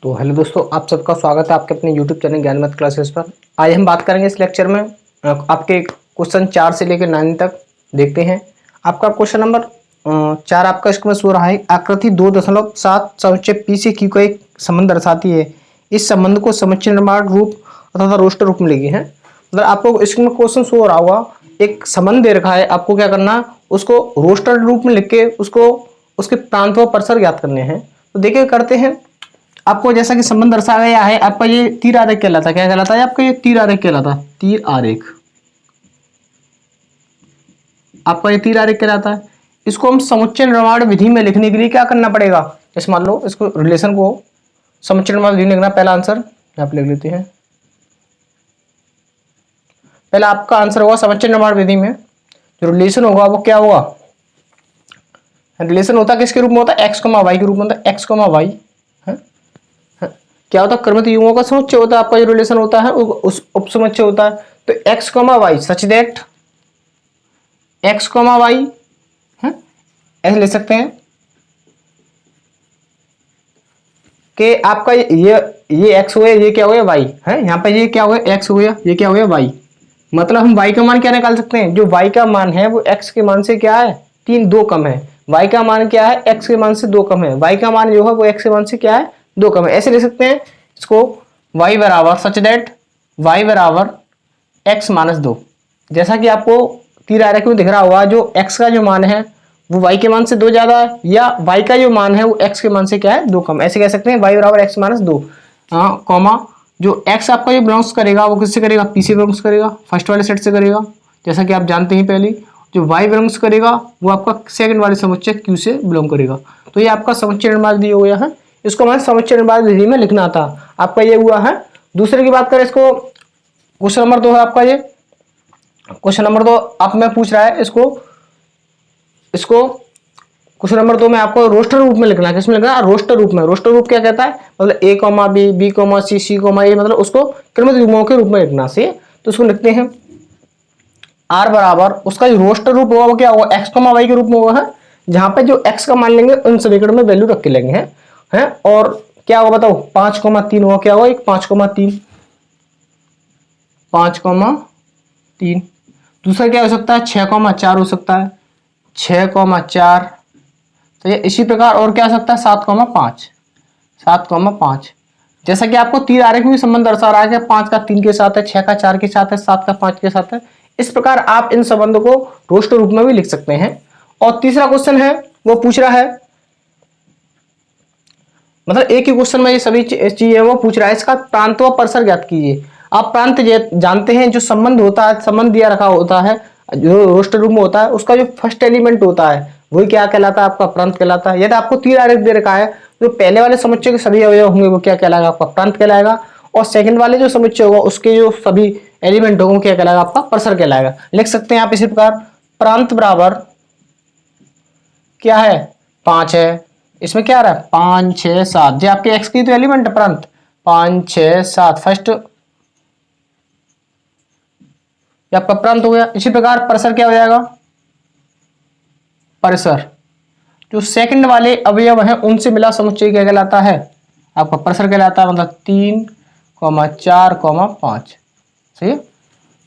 तो हेलो दोस्तों, आप सबका स्वागत है आपके अपने YouTube चैनल ज्ञान मैथ क्लासेस पर। आज हम बात करेंगे इस लेक्चर में आपके क्वेश्चन 4 से लेकर 9 तक देखते हैं। आपका क्वेश्चन नंबर 4 आपका इसमें सो रहा है, आकृति 2.7 समुच्चय पी से क्यू का एक संबंध दर्शाती है। इस संबंध को समुच्चय निर्माण रूप अथवा रोस्टर रूप में लिखी है। मतलब आपको इसमें क्वेश्चन सो रहा होगा, एक संबंध दे रखा है, आपको क्या करना है, उसको रोस्टर रूप में लिख के उसको उसके प्रांत व परिसर ज्ञात करने हैं। तो देखिए करते हैं। आपको जैसा कि संबंध दर्शाया गया है, आपका ये तीर आरेख कहलाता है। क्या कहलाता है आपका? ये तीर आरेख कहलाता है। तीर आरेख आपका ये तीर आरेख कहलाता है। इसको हम समुच्चय निर्माण विधि में लिखने के लिए क्या करना पड़ेगा? जैसे मान लो इसको रिलेशन को समुच्चय निर्माण विधि में लिखना। पहला आंसर यहाँ पे लिख लेते हैं। पहला आपका आंसर होगा समुच्चय निर्माण विधि में जो रिलेशन होगा वो क्या होगा? रिलेशन होता है किसके रूप में होता है? एक्स कमा वाई के रूप में होता है। एक्स कमा वाई क्या होता है? क्रमित युग्मों का समुच्चय होता है। आपका जो रिलेशन होता है उस उपसमुच्चय होता है। तो एक्स कमा वाई सच दैट एक्स कमा वाई ऐसे ले सकते हैं कि आपका ये एक्स हो गया, ये क्या हो गया? वाई है। यहाँ पे ये क्या हो गया? एक्स हो गया, ये क्या हो गया? वाई। मतलब हम वाई का मान क्या निकाल सकते हैं? जो वाई का मान है वो एक्स के मान से क्या है? 3 कम है। वाई का मान क्या है? एक्स के मान से 2 कम है। वाई का मान जो है वो एक्स के मान से क्या है? 2 कम है। ऐसे ले सकते हैं इसको वाई बराबर सच दैट वाई बराबर एक्स माइनस 2। जैसा कि आपको तीर आरेख में दिख रहा होगा, जो एक्स का जो मान है वो वाई के मान से 2 ज्यादा है, या वाई का जो मान है वो एक्स के मान से क्या है? 2 कम। ऐसे कह सकते हैं वाई बराबर एक्स माइनस 2 कॉमा जो एक्स आपका जो बिलोंग्स करेगा वो किससे करेगा? पी से बिलोंग्स करेगा, फर्स्ट वाले सेट से करेगा। जैसा कि आप जानते हैं पहले जो वाई बिलोंग्स करेगा वो आपका सेकंड वाले समुच्चय क्यू से बिलोंग करेगा। तो ये आपका समुच्चय निर्माण विधि हो गया है। इसको हमें समुच्चय निर्माण विधि में लिखना था। आपका ये हुआ है। दूसरे की बात करें, इसको क्वेश्चन नंबर 2 है आपका। ये क्वेश्चन नंबर 2 आप में पूछ रहा है, इसको क्वेश्चन नंबर 2 में आपको रोस्टर रूप में लिखना है। किसमें लिखना है? रोस्टर रूप में। रोस्टर रूप क्या कहता है? मतलब ए कॉमा बी, बी कॉमा सी, सी कॉमा ए, मतलब उसको क्रमित युग्मों के रूप में लिखना से। तो उसको लिखते हैं आर बराबर उसका जो रोस्टर रूप होगा वो क्या होगा? एक्स कॉमा वाई के रूप में होगा है। जहां पे जो एक्स का मान लेंगे उन समीकरण में वैल्यू रख के लेंगे हैं। और क्या होगा बताओ? 5,3 होगा। क्या होगा? एक 5,3 5,3। दूसरा क्या हो सकता है? 6,4 हो सकता है। 6,4। तो ये इसी प्रकार और क्या हो सकता है? 7,5 7,5। जैसा कि आपको तीर आरेख में भी संबंध दर्शा रहा है कि 5 का 3 के साथ है, 6 का 4 के साथ है, 7 का 5 के साथ है। इस प्रकार आप इन संबंधों को रोस्टर रूप में भी लिख सकते हैं। और तीसरा क्वेश्चन है वो पूछ रहा है, मतलब एक ही क्वेश्चन में ये सभी चीज है वो पूछ रहा है, इसका प्रांत व परिसर ज्ञात कीजिए। आप प्रांत जानते हैं, जो संबंध होता है, संबंध दिया रखा होता है जो रोस्टर रूप में होता है, उसका जो फर्स्ट एलिमेंट होता है वही क्या कहलाता है? आपका प्रांत कहलाता है। यदि आपको तीर आरेख दे रखा है, जो पहले वाले समुच्चय के सभी अवयव होंगे वो क्या कहलाएगा? आपका प्रांत कहलाएगा। और सेकंड वाले जो समुच्चय होगा उसके जो सभी एलिमेंट होंगे क्या कहलाएगा? आपका परिसर कहलाएगा। लिख सकते हैं आप इसी प्रकार, प्रांत बराबर क्या है? 5 है। इसमें क्या आ रहा है? 5, 6, 7। जो आपके एक्स की तो एलिमेंट है प्रांत 5, 6, 7 फर्स्ट आपका प्रांत हो गया। इसी प्रकार परिसर क्या हो जाएगा? परिसर जो सेकंड वाले अवयव हैं उनसे मिला समुच्चय क्या कहलाता है? आपका परिसर कहलाता है। मतलब 3, 4, 5। सही है।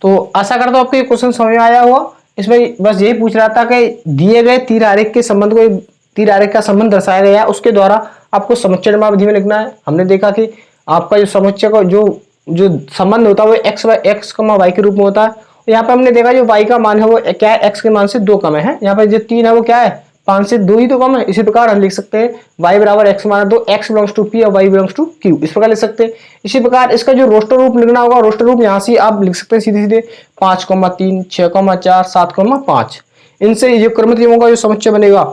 तो आशा करता हूं आपको ये क्वेश्चन समझ में आया होगा। इसमें बस यही पूछ रहा था कि दिए गए तीर आरेख के संबंध को, तीर आरेख का संबंध दर्शाया गया है, उसके द्वारा आपको समुच्चय निर्माण विधि में लिखना है। हमने देखा कि आपका जो समुच्चय को जो जो संबंध होता है वो एक्स वाई के रूप में होता है। यहाँ पे हमने देखा जो वाई का मान है वो क्या है? एक्स के मान से 2 कम है। यहाँ पे जो 3 है वो क्या है? 5 से 2 ही तो कम है। इसी प्रकार हम लिख सकते हैं y बराबर x minus 2, x belongs to P और y बिलोंग्स टू क्यू। इस प्रकार लिख सकते हैं। इसी प्रकार इसका जो रोस्टर रूप लिखना होगा, रोस्टर रूप यहाँ से आप लिख सकते हैं सीधे सीधे 5,3, 6,4, 7,5। इनसे ये क्रमित युग्मों का जो समुच्चय बनेगा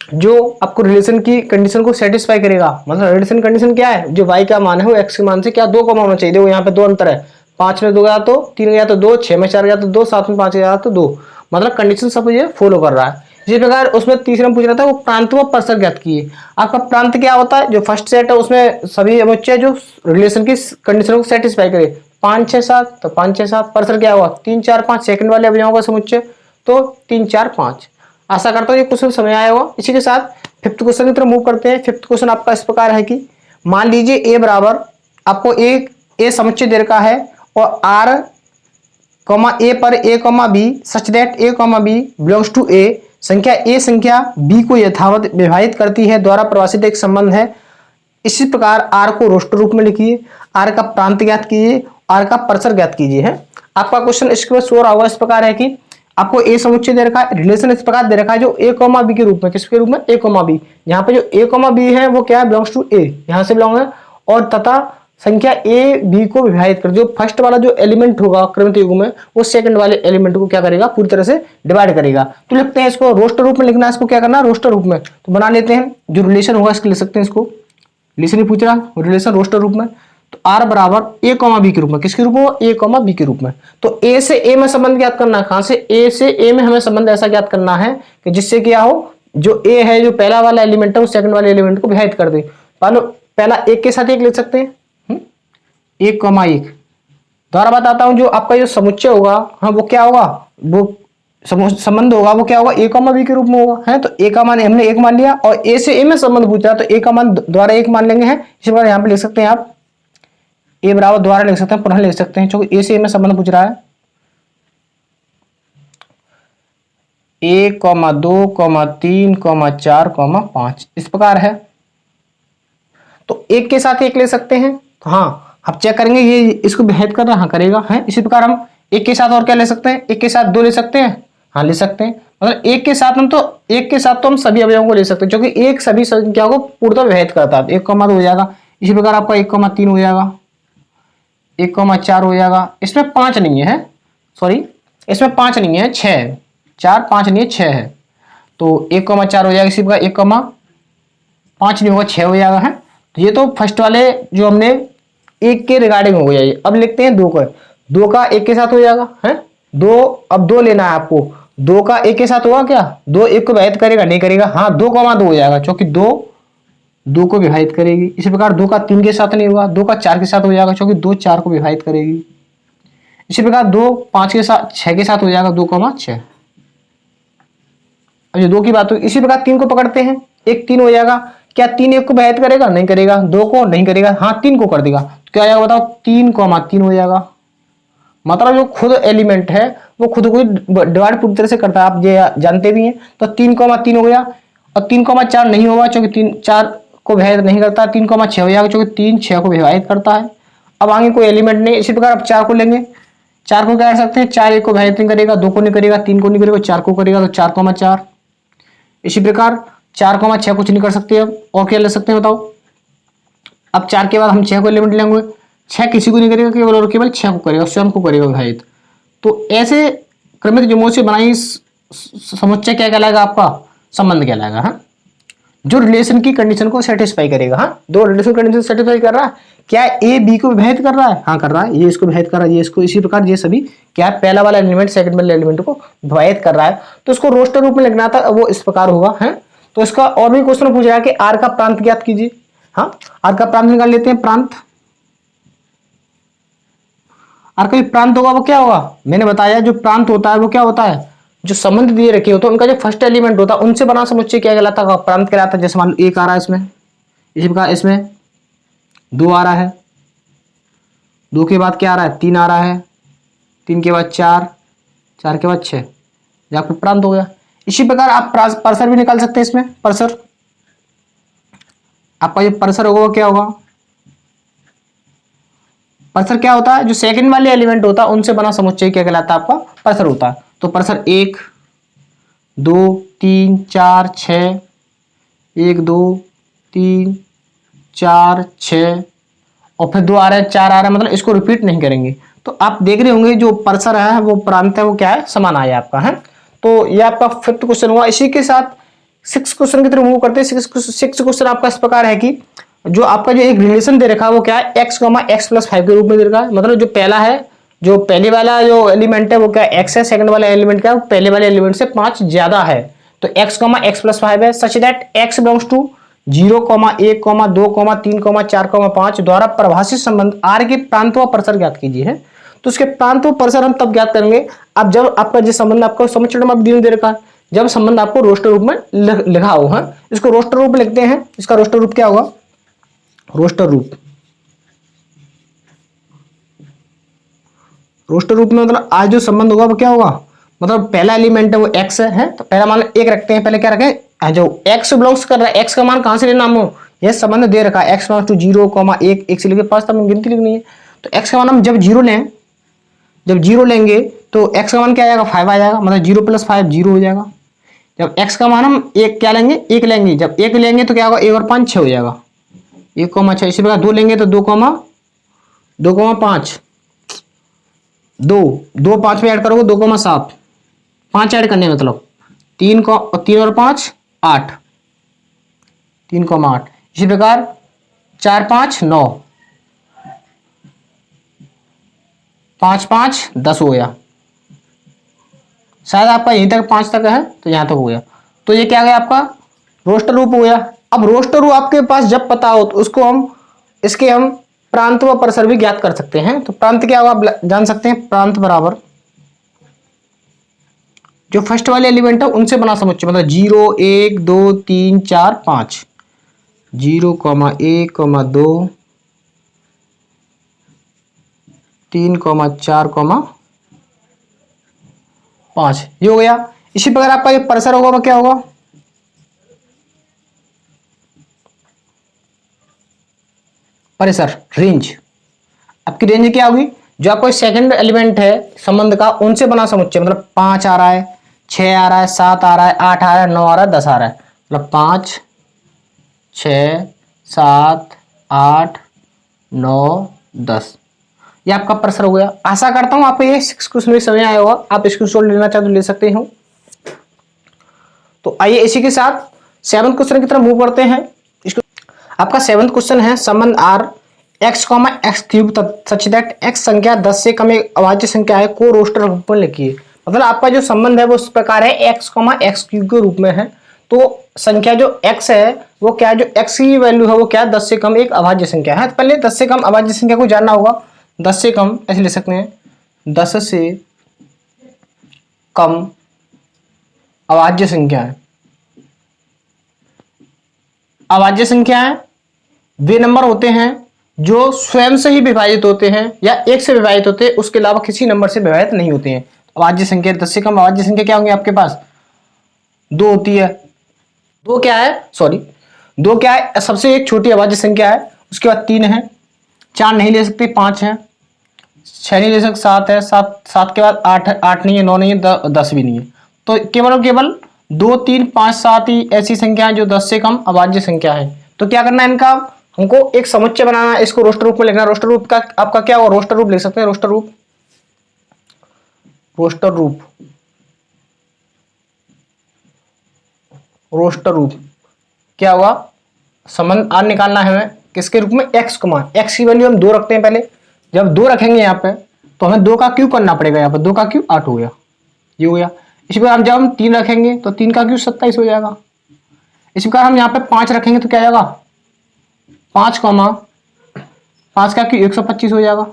जो आपको रिलेशन की कंडीशन को सेटिस्फाई करेगा। मतलब रिलेशन कंडीशन क्या है? जो y का मान है वो x के मान से क्या 2 कम होना चाहिए। देखो यहाँ पे 2 अंतर है। 5 में 2 गया तो 3 गया तो 2, 6 में 4 गया तो 2, 7 में 5 गया तो 2। मतलब कंडीशन सब ये फॉलो कर रहा है। इसी प्रकार उसमें तीसरा में पूछ रहा था वो प्रांत व परिसर ज्ञात कीजिए। आपका प्रांत क्या होता है? जो फर्स्ट सेट है उसमें सभी समुच्चय जो रिलेशन की कंडीशन को सेटिस्फाई करे। 5, 6, 7 तो 5, 6, 7। परिसर क्या हुआ? 3, 4, 5 सेकंड वाले अवयवों का समुच्चय तो 3, 4, 5। आशा करता हूँ ये क्वेश्चन समझ आया होगा। इसी के साथ फिफ्थ क्वेश्चन की तरफ मूव करते हैं। फिफ्थ क्वेश्चन आपका इस प्रकार है कि मान लीजिए ए बराबर आपको एक ए समुच्चय दे रखा है और आर कॉमा ए पर A comma B such that A comma B belongs to A, संख्या ए संख्या बी को यथावत विभाजित करती है द्वारा परिभाषित एक संबंध है। इसी प्रकार आर को रोस्टर रूप में लिखिए, आर का प्रांत ज्ञात कीजिए, आर का परिसर ज्ञात कीजिए। है आपका क्वेश्चन इसके बाद शो रहा होगा इस प्रकार है कि आपको ए समुच्चय दे रखा है, रिलेशन इस प्रकार दे रखा है जो ए कॉमा बी के रूप में, किसके रूप में, ए कॉमा बी। यहाँ पे जो ए कॉमा बी है वो क्या है, बिलोंग्स टू ए, यहाँ से बिलोंग है, और तथा संख्या ए बी को विभाजित कर, जो फर्स्ट वाला जो एलिमेंट होगा क्रमित युग में वो सेकंड वाले एलिमेंट को क्या करेगा, पूरी तरह से डिवाइड करेगा। तो लिखते हैं इसको रोस्टर रूप में लिखना है, इसको क्या करना है, रोस्टर रूप में। तो बना लेते हैं, जो रिलेशन होगा इसके लिख सकते हैं, इसको रिलेशन ही पूछ रहा, रिलेशन रोस्टर रूप में। तो आर बराबर ए कॉमा बी के रूप में, किसके रूप में, ए कॉमा बी के रूप में। तो ए से ए में संबंध ज्ञात करना है, कहां से, ए से ए में हमें संबंध ऐसा ज्ञात करना है कि जिससे क्या हो, जो ए है जो पहला वाला एलिमेंट है वो सेकंड वाले एलिमेंट को विभाजित कर दे। पहला एक के साथ एक लिख सकते हैं, एक कॉमा एक। दोबारा बताता हूं, जो आपका जो समुच्चय होगा, हाँ वो क्या होगा, वो संबंध होगा वो क्या होगा, ए कॉमा बी के रूप में होगा। है तो ए का मान हमने एक मान लिया और ए से ए में संबंध पूछा तो ए का मान द्वारा एक मान लेंगे। हैं इसी प्रकार यहाँ पे लिख सकते हैं आप ए बराबर, द्वारा लिख सकते हैं, पुनः लिख सकते हैं, क्योंकि ए से ए में संबंध पूछ रहा है। ए कॉमा 2 कॉमा 3 कॉमा 4 कॉमा 5 इस प्रकार है। तो एक के साथ एक ले सकते हैं, तो हाँ हम चेक करेंगे ये इसको विभाजित कर रहा, हाँ करेगा। है इसी प्रकार हम एक के साथ और क्या ले सकते हैं, एक के साथ 2 ले सकते हैं, हाँ ले सकते हैं। मतलब एक के साथ हम सभी अवयवों को ले सकते हैं, क्योंकि एक सभी संख्या को पूर्णतः विभाजित करता है। 1 कॉमा 2 हो जाएगा, इसी प्रकार आपका 1 कॉमा 3 हो जाएगा, 1 कॉमा 4 हो जाएगा। इसमें 5 नहीं है, सॉरी इसमें 5 नहीं है, 6 है, 4 5 नहीं है, 6 है। तो 1 कॉमा 4 हो जाएगा, इसी प्रकार 1 कॉमा 5 नहीं होगा, 6 हो जाएगा। है तो ये तो फर्स्ट वाले जो हमने एक के रिगार्डिंग हो जाएगी। अब लिखते हैं 2 का, 2 का एक के साथ हो जाएगा। है 2, अब 2 लेना है आपको, 2 का एक के साथ होगा क्या, 2 एक को विभाजित करेगा, नहीं करेगा, हाँ 2 कॉमा 2 हो जाएगा, क्योंकि 2 को विभाजित करेगी। इसी प्रकार 2 का 3 के साथ नहीं होगा, 2 का 4 के साथ हो जाएगा, क्योंकि 2 4 को विभाजित करेगी। इसी प्रकार 2 5 के साथ 6 के साथ हो जाएगा, 2 कॉमा 6। अब ये 2 की बात हुई। इसी प्रकार 3 को पकड़ते हैं, 1 3 हो जाएगा, क्या 3 1 को विभाजित करेगा, नहीं करेगा, 2 को नहीं करेगा, हाँ 3 को कर देगा। तो क्या आएगा बताओ, 3 कॉमा 3 हो जाएगा। मतलब जो खुद एलिमेंट है वो खुद को डिवाइड पूरी तरह से करता है, आप ये जानते भी हैं। तो 3 कॉमा 3 हो गया, और 3 कॉमा 4 नहीं होगा, क्योंकि 3 4 को विभाजित नहीं करता। 3 कॉमा 6 हो जाएगा, क्योंकि 3 6 को विभाजित करता है। अब आगे कोई एलिमेंट नहीं। इसी प्रकार अब 4 को लेंगे, 4 को क्या कर सकते हैं, 4 1 को विभाजित नहीं करेगा, 2 को नहीं करेगा, 3 को नहीं करेगा, 4 को करेगा, तो 4 कॉमा 4। इसी प्रकार 4 कॉमा 6 कुछ नहीं कर सकते। अब और क्या ले सकते हैं बताओ। अब 4 के बाद हम 6 को एलिमेंट लेंगे, 6 किसी को नहीं करेगा, केवल और केवल 6 को करेगा, स्वयं को करेगा विभाजित। तो ऐसे क्रमित जमों से बनाई समुच्चय क्या कहलाएगा, आपका संबंध कहलाएगा। हाँ जो रिलेशन की कंडीशन को सेटिस्फाई करेगा। हाँ दो रिलेशन कंडीशन सेटिस्फाई कर रहा है, क्या ए बी को विभाजित कर रहा है, हाँ कर रहा है, ये इसको विभाजित कर रहा है, ये इसको। इसी प्रकार ये सभी क्या है, पहला वाला एलिमेंट सेकंड वाले एलिमेंट को विभाजित कर रहा है। तो इसको रोस्टर रूप में लिखना था, वो इस प्रकार होगा। है तो इसका और भी क्वेश्चन पूछ रहा है कि आर का प्रांत ज्ञात कीजिए। हाँ आर का प्रांत निकाल लेते हैं, प्रांत आर का प्रांत होगा वो क्या होगा, मैंने बताया जो प्रांत होता है वो क्या होता है, जो संबंध दिए रखे होते हैं उनका जो फर्स्ट एलिमेंट होता है उनसे बना समुच्चय क्या कहलाता है, प्रांत कहलाता है। जैसे मान लो 1 आ रहा है इसमें, इसी प्रकार इसमें 2 आ रहा है, 2 के बाद क्या आ रहा है, 3 आ रहा है, 3 के बाद 4, 4 के बाद 6, ये आपका प्रांत हो गया। इसी प्रकार आप परसर भी निकाल सकते हैं। इसमें परसर आपका जो परसर होगा वो क्या होगा, परसर क्या होता है, जो सेकंड वाले एलिमेंट होता है उनसे बना समुच्चय क्या कहलाता है, आपका परसर होता है। तो परसर 1 2 3 4 6, 1 2 3 4 6 और फिर 2 आ रहा है, 4 आ रहा है, मतलब इसको रिपीट नहीं करेंगे। तो आप देख रहे होंगे जो परसर है वो प्रांत है वो क्या है, समान आया आपका। है तो ये आपका 5th क्वेश्चन हुआ। इसी के साथ 6th क्वेश्चन की तरफ मूव करते हैं। 6th क्वेश्चन आपका इस प्रकार है कि जो आपका जो एक रिलेशन दे रखा है वो क्या है, x, x+5 के रूप में दे रखा है। मतलब जो पहला है, जो पहले वाला जो एलिमेंट है वो क्या x है, सेकंड वाला एलिमेंट क्या है, पहले वाले एलिमेंट से 5 ज्यादा है। तो x, x+5 है, such that x belongs to 0, 1, 2, 3, 4, 5 द्वारा परिभाषित संबंध r के प्रांत व परसर ज्ञात कीजिए। है तो उसके प्रांत व परसर हम तब ज्ञात करेंगे अब जब आपका जो संबंध आपको समुच्चय में दे रखा है, जब संबंध आपको रोस्टर रूप में लिखा हो। है इसको रोस्टर रूप में लिखते हैं। इसका रोस्टर रूप क्या होगा, रोस्टर रूप। रोस्टर रूप में मतलब आज जो संबंध होगा वो क्या होगा, मतलब पहला एलिमेंट है वो x है, तो पहला मान एक रखते हैं, पहले क्या रखें, जो x बिलोंग्स कर रहा है x का मान कहां से लेना हम, यह संबंध दे रखा है x बिलोंग्स टू 0, 1 से लेकर 5 तक गिनती लिखनी है। तो x का मान हम जब जीरो लें, जब जीरो लेंगे तो x का मान क्या आएगा, 5 आ जाएगा, मतलब 0 + 5 0 हो जाएगा। जब x का मान हम एक क्या लेंगे, एक लेंगे, जब एक लेंगे तो क्या होगा, 1 और 5 6 हो जाएगा, 1,6। इसी प्रकार 2 लेंगे तो 2,5, 2 5 में ऐड करोगे 2,7, 5 ऐड करने मतलब 3 और 5 8, 3,8। इसी प्रकार 4 5 9, 5 5 10 हो गया। शायद आपका यहीं तक 5 तक है तो यहां तक हो गया। तो ये क्या गया आपका रोस्टर रूप हो गया। अब रोस्टर रूप आपके पास जब पता हो तो उसको हम प्रांत व परिसर भी ज्ञात कर सकते हैं। तो प्रांत क्या होगा आप जान सकते हैं, प्रांत बराबर जो फर्स्ट वाले एलिमेंट है उनसे बना समुच्चय, मतलब 0 1 2 3 4 5, 0, 1, 2, 3, 4, 5, ये हो गया। इसी प्रकार आपका ये परिसर होगा वो क्या होगा, परिसर रेंज। आपकी रेंज क्या होगी, जो आपको सेकंड एलिमेंट है संबंध का उनसे बना समुच्चय, मतलब 5 आ रहा है, 6 आ रहा है, 7 आ रहा है, 8 आ रहा है, 9 आ रहा है, 10 आ रहा है, मतलब 5 6 7 8 9 10, ये आपका परिसर हो गया। आशा करता हूं आपको ये 6 क्वेश्चन में समझ आया होगा। आप स्क्रीनशॉट लेना चाहे तो ले सकते हो। तो आइए इसी के साथ 7th क्वेश्चन की तरफ मूव करते हैं। आपका 7th क्वेश्चन है, संबंध R x, x³ such that x संख्या 10 से कम एक अभाज्य संख्या है को रोस्टर रूप में लिखिए। मतलब आपका जो संबंध है वो इस प्रकार है, x, x³ के रूप में है। तो संख्या जो x है वो क्या है, जो x की वैल्यू है वो क्या है, 10 से कम एक अभाज्य संख्या है। पहले 10 से कम अभाज्य संख्या को जानना होगा। 10 से कम ऐसे ले सकते हैं, 10 से कम अभाज्य संख्या है। अभाज्य संख्याएं वे नंबर होते हैं जो स्वयं से ही विभाजित होते हैं या एक से विभाजित होते हैं, उसके अलावा किसी नंबर से विभाजित नहीं होते हैं। अभाज्य संख्या 10 से कम अभाज्य संख्या क्या होंगे आपके पास, 2 होती है। 2 क्या है, सॉरी 2 क्या है, सबसे एक छोटी अभाज्य संख्या है, उसके बाद 3 है, 4 नहीं ले सकते, 5 है, 6 नहीं ले सकते, 7 है, 7 के बाद 8 नहीं है, 9 नहीं है, 10 भी नहीं है। तो केवल और केवल 2 3 5 7 ही ऐसी संख्या है जो 10 से कम अभाज्य संख्या है। तो क्या करना है, इनका हमको एक समुच्चय बनाना है, इसको रोस्टर रूप में लिखना है। रोस्टर रूप का आपका क्या होगा, रोस्टर रूप लिख सकते हैं, रोस्टर रूप, रोस्टर रूप, रोस्टर रूप क्या होगा, संबंध आर निकालना है हमें किसके रूप में, x को मान, x की वैल्यू हम 2 रखते हैं। पहले जब 2 रखेंगे यहाँ पे तो हमें 2 का क्यूब करना पड़ेगा, यहाँ पर 2 का क्यूब 8 हो गया, ये हो गया। इसी प्रकार जब हम 3 रखेंगे तो 3 का क्यूब 27 हो जाएगा। इसी प्रकार हम यहाँ पे 5 रखेंगे तो क्या आएगा, 5 का क्यूब 125 हो जाएगा।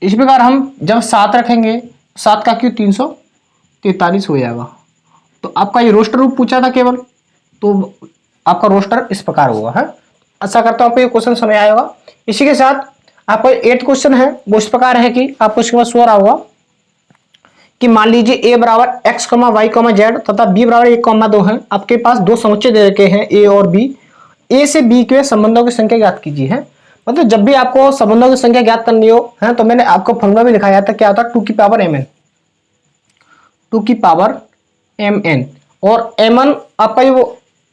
इसी प्रकार हम जब 7 रखेंगे 7 का क्यूब 343 हो जाएगा। तो आपका ये रोस्टर रूप पूछा था केवल, तो आपका रोस्टर इस प्रकार होगा है। आशा करता हूं आपको ये क्वेश्चन समझ आया होगा। इसी के साथ आपका 8th क्वेश्चन है वो इस प्रकार है कि आपको इसके बाद सो रहा होगा कि मान लीजिए a बराबर x, y, z तथा b बराबर 1,2 है। आपके पास दो समुच्चय दे रखे हैं a और b। a से b के संबंधों की संख्या ज्ञात कीजिए है। मतलब जब भी आपको संबंधों की संख्या ज्ञात करनी हो है तो मैंने आपको फॉर्मूला भी दिखाया था, क्या होता है 2 की पावर mn, 2 की पावर mn। और mn आपका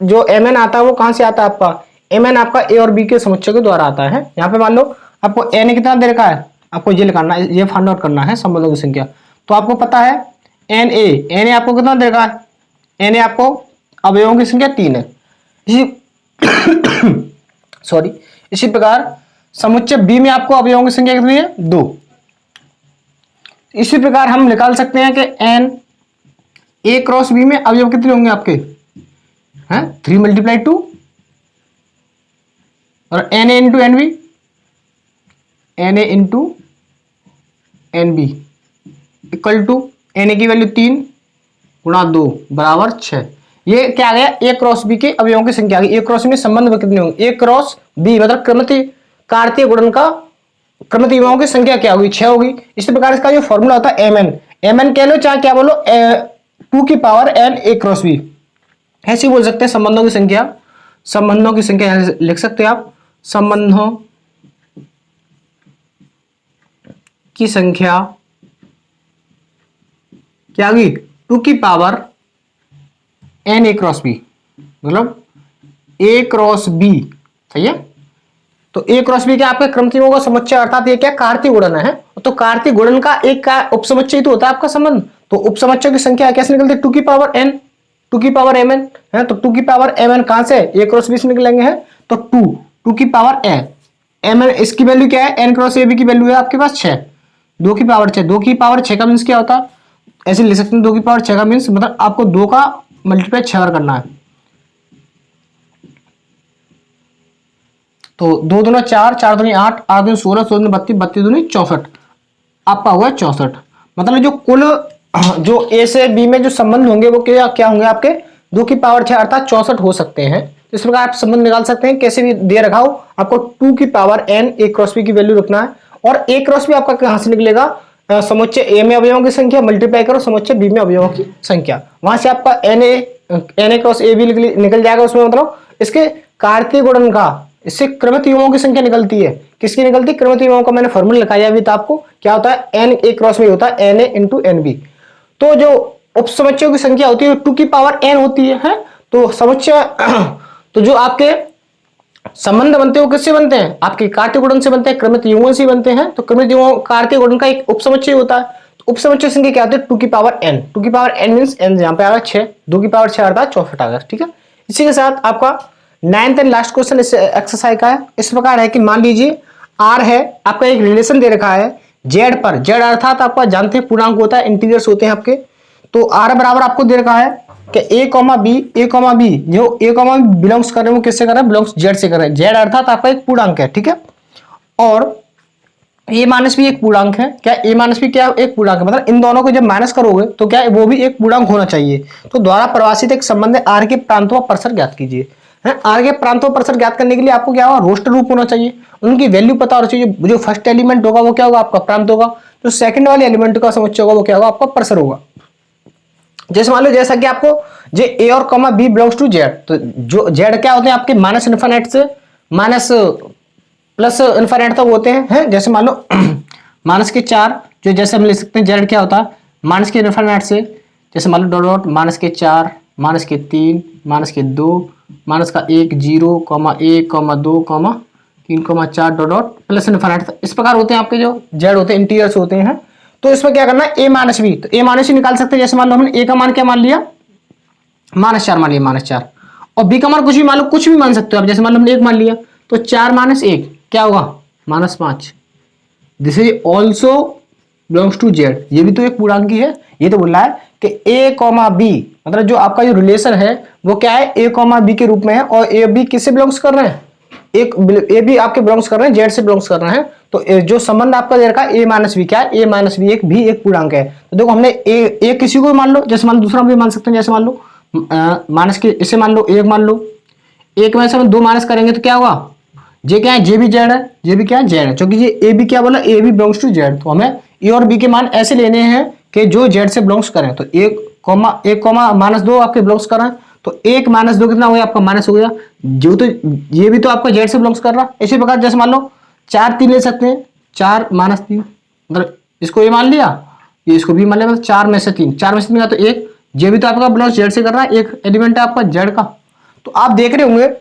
जो mn आता है वो कहां से आता है, आपका mn आपका a और b के समुच्चय के द्वारा आता है। यहाँ पे मान लो आपको n कितना दे रखा है, आपको ये लिखना है, ये फाइंड आउट करना है संबंधों की संख्या। तो आपको पता है na आपको कितना दे रखा है, na आपको अवयवों की संख्या 3 है। इसी सॉरी इसी प्रकार समुच्चय b में आपको अवयवों की संख्या कितनी है, 2। इसी प्रकार हम निकाल सकते हैं कि n a क्रॉस b में अवयव कितने होंगे आपके हैं, 3 × 2 और na into nb, na into nb equal to na की वैल्यू 3 × 2 बराबर 6। ये क्या आ गया, ए क्रॉस बी के अवयवों की संख्या आ गई। ए क्रॉस बी में संबंध में कितने होंगे, ए क्रॉस बी मतलब क्रमितीय कार्तीय गुणन का क्रमितीय अवयवों की संख्या क्या होगी, 6 होगी। इसी प्रकार इसका जो फॉर्मूला होता है एम एन, एम एन कह लो चाहे क्या बोलो, 2 की power N A cross B, ऐसे बोल सकते हैं। संबंधों की संख्या, संबंधों की संख्या यहां लिख सकते हैं आप, संबंधों की संख्या क्या होगी, 2 की power N A cross B, मतलब ए क्रॉस बी, सही है। तो ए क्रॉस बी क्या आपके क्रमतीयों का समुच्चय, अर्थात ये क्या कार्तीय गुणन है। तो कार्तीय गुणन का एक का उपसमुच्चय तो होता है आपका संबंध। तो उपसमुच्चय की संख्या कैसे निकलती है, 2 की पावर एन, 2 की पावर एम एन है। तो 2 की पावर एम एन कहां से, ए क्रॉस बी से निकलेंगे हैं। तो 2 की पावर एन एम एन, इसकी वैल्यू क्या है, एन क्रॉस ए बी की वैल्यू है आपके पास 6, 2 की पावर 6, 2 की पावर 6 का मीन्स क्या होता है, ऐसे लिख सकते हैं 2 की पावर 6 का मीन्स मतलब आपको 2 का मल्टीप्लाई 6 बार करना है। तो 2 दूना 4, 4 दूनी 8, 8 दूनी 16, 16 दूनी 32, 32 दूनी 64, आपका हुआ 64। मतलब जो कुल जो ए से बी में जो संबंध होंगे वो क्या क्या होंगे आपके, 2 की पावर 6 अर्थात 64 हो सकते हैं। इस प्रकार आप संबंध निकाल सकते हैं, कैसे भी दे रखा हो आपको 2 की power N A cross B की वैल्यू रखना है। और ए क्रॉस बी आपका कहां से निकलेगा, समुच्चय ए में अवयवों की संख्या मल्टीप्लाई करो समुच्चय बी में अवयवों की संख्या, वहां से आपका N A cross A B निकल जाएगा। उसमें मतलब इसके कार्तीय गुणन का, इससे क्रमित युग्मों की संख्या निकलती है। किसकी निकलती है, क्रमित युग्मों का मैंने फॉर्मूला लिखाया अभी तो आपको, क्या होता है, एन ए क्रॉस बी होता है N A into N B. तो जो उपसमुच्चयों की संख्या होती है 2 की पावर एन होती है। तो समुच्चय तो जो आपके संबंध बनते हैं वो किससे बनते हैं, आपके कार्तीय गुणन से बनते हैं, क्रमित युग्मों से बनते हैं। तो क्रमित युग्मों कार्तीय गुणन का एक उपसमुच्चय होता है। तो उपसमुच्चय संख्या क्या होती है, 2 की पावर एन, 2 की पावर एन मींस एन यहाँ पे आ गया 6, 2 की पावर 6 अर्थात 64 आ गया, ठीक है। इसी के साथ आपका 9th एंड लास्ट क्वेश्चन इस एक्सरसाइज का है, इस प्रकार है कि मान लीजिए आर है आपका, एक रिलेशन दे रखा है जेड पर, जेड अर्थात आपका जानते हैं पूर्णांक होता है, इंटीजर्स होते हैं आपके। तो आर बराबर आपको दे रखा है कि ए कॉमा बी जो ए कॉमा बी बिलोंग्स कर रहे हैं वो किससे कर रहे हैं, बिलोंग्स जेड से कर रहे हैं। जेड अर्थात आपका एक पूर्णांक है, ठीक है। और ए माइनस भी एक पूर्णांक है, क्या ए माइनस भी क्या एक पूर्णांक है, मतलब इन दोनों को जब माइनस करोगे तो क्या वो भी एक पूर्णांक होना चाहिए। तो द्वारा परिभाषित एक संबंध है आर के प्रांतों पर परसर ज्ञात कीजिए। आर के प्रांतों पर परसर ज्ञात करने के लिए आपको क्या होगा, रोस्टर रूप होना चाहिए, उनकी वैल्यू पता होना चाहिए। जो फर्स्ट एलिमेंट होगा वो क्या होगा, आपका प्रांत होगा। जो सेकंड वाले एलिमेंट का समुच्चय होगा वो क्या होगा, आपका परसर होगा। जैसे मान लो जैसा कि आपको जे ए और comma B belongs to Z, तो जो जेड क्या होते हैं आपके माइनस इन्फिनिट से माइनस प्लस इन्फिनिट तक होते हैं। जैसे मान लो माइनस के 4, जो जैसे हम लिख सकते हैं जेड क्या होता है माइनस के इन्फिनिट से, जैसे मान लो डॉट डॉट माइनस के 4, माइनस के 3, माइनस के 2, माइनस का 1, 0, 1, 2, 3, 4 डॉट डॉट प्लस इन्फिनिट, इस प्रकार होते हैं आपके जो जेड होते हैं, इंटीजर्स होते हैं। तो इसमें क्या करना है, ए माइनस बी, तो ए माइनस ही निकाल सकते हैं। जैसे मान लो हमने ए का मान क्या मान लिया, -4 मान लिया, -4, और बी का मान कुछ भी मान लो, कुछ भी मान सकते हो आप। जैसे मान लो हमने 1 मान लिया तो 4 - 1 क्या होगा, -5। This is also belongs to Z, ये भी तो एक पूर्णांक ही है। ये तो बोल रहा है कि ए कॉमा बी मतलब जो आपका जो रिलेशन है वो क्या है, ए कॉमा बी के रूप में है। और ए बी किससे बिलोंग्स कर रहे हैं, एक ए बी आपके बिलोंग्स कर रहे हैं, जेड से बिलोंग्स कर रहे हैं। तो जो संबंध आपका दे रखा है ए माइनस बी, क्या है, ए माइनस बी एक पूर्णांक है। तो देखो हमने ए किसी को मान लो, जैसे मान लो दूसरा भी मान सकते हैं। जैसे मान लो माइनस के इसे मान लो 1 मान लो, 1 में से हम 2 माइनस करेंगे तो क्या होगा, जे क्या है, जे भी जेड है, जे भी क्या है, जेड है। क्योंकि ये ए बी क्या बोला, A B belongs to Z. तो हमें ए और बी के मान ऐसे लेने हैं कि जो जेड से बिलोंग्स करें। तो 1, -2 आपके बिलोंग्स कर रहे हैं, तो 1 - 2 कितना हो गया आपका, माइनस हो गया। जो तो ये भी तो आपका जेड से बिलोंग्स कर रहा है। इसी प्रकार जैसे मान लो 4, 3 ले सकते हैं, 4 - 3 मतलब इसको ये मान लिया, ये इसको भी मान लिया, मतलब 4 में से 3 का तो 1, जे भी तो आपका बिलोंग्स जेड से कर रहा है, एक एलिमेंट है आपका जेड का। तो आप देख रहे होंगे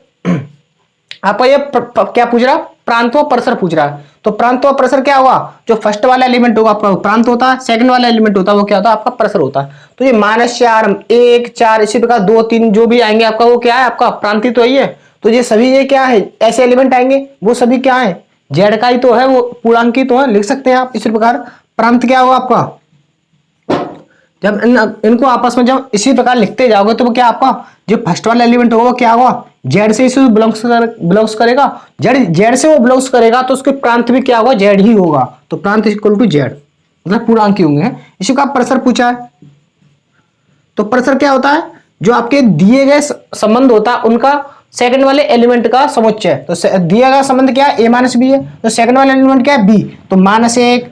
आपका ये क्या पूछ रहा है, प्रांतों परसर पूछ रहा है। तो प्रांतों परसर क्या होगा, जो फर्स्ट वाला एलिमेंट होगा आपका प्रांत होता है, सेकंड वाला एलिमेंट होता है वो क्या होता है, आपका परसर होता है। तो ये -4, 1, 4 इसी प्रकार 2, 3 जो भी आएंगे आपका वो क्या है, आपका प्रांति तो ही है। तो ये सभी ये क्या है, ऐसे एलिमेंट आएंगे वो सभी क्या है, जेड का ही तो है, वो पूर्णांक ही तो है, लिख सकते हैं आप। इसी प्रकार प्रांत क्या होगा आपका, जब इनको आपस में जब इसी प्रकार लिखते जाओगे तो वो क्या आपका जो फर्स्ट वाला एलिमेंट होगा वो क्या होगा, जेड से इसे बिलोंग्स करेगा, जेड से वो बिलोंग्स करेगा तो उसके प्रांत भी क्या होगा, जेड ही होगा। तो प्रांत इक्वल टू जेड मतलब पूर्णांक ही होंगे। इसी का परसर पूछा है। तो परसर क्या होता है, जो आपके दिए गए संबंध होता है उनका सेकंड वाले एलिमेंट का समुच्चय। तो दिया गया संबंध क्या है, a माइनस बी है, तो सेकंड वाला एलिमेंट क्या है, b। तो -1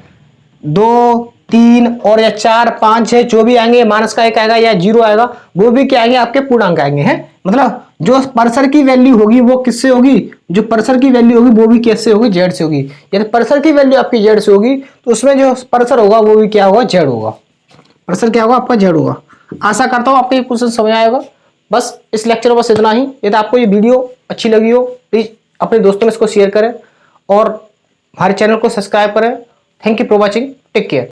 2 3 और या 4 5 6 जो भी आएंगे, माइनस का 1 आएगा या 0 आएगा, वो भी क्या आएंगे, आपके पूर्णांक आएंगे हैं। मतलब जो परसर की वैल्यू होगी वो किससे होगी, जो परसर की वैल्यू होगी वो भी किससे होगी, जेड से होगी। यदि परसर की वैल्यू आपकी जेड से होगी तो उसमें जो परसर होगा वो भी क्या होगा, जेड होगा। परसर क्या होगा आपका, जेड होगा। आशा करता हूं आपको ये क्वेश्चन समझ आएगा। बस इस लेक्चर में बस इतना ही। यदि आपको ये वीडियो अच्छी लगी हो प्लीज अपने दोस्तों में इसको शेयर करें और हमारे चैनल को सब्सक्राइब करें। Thank you for watching, take care.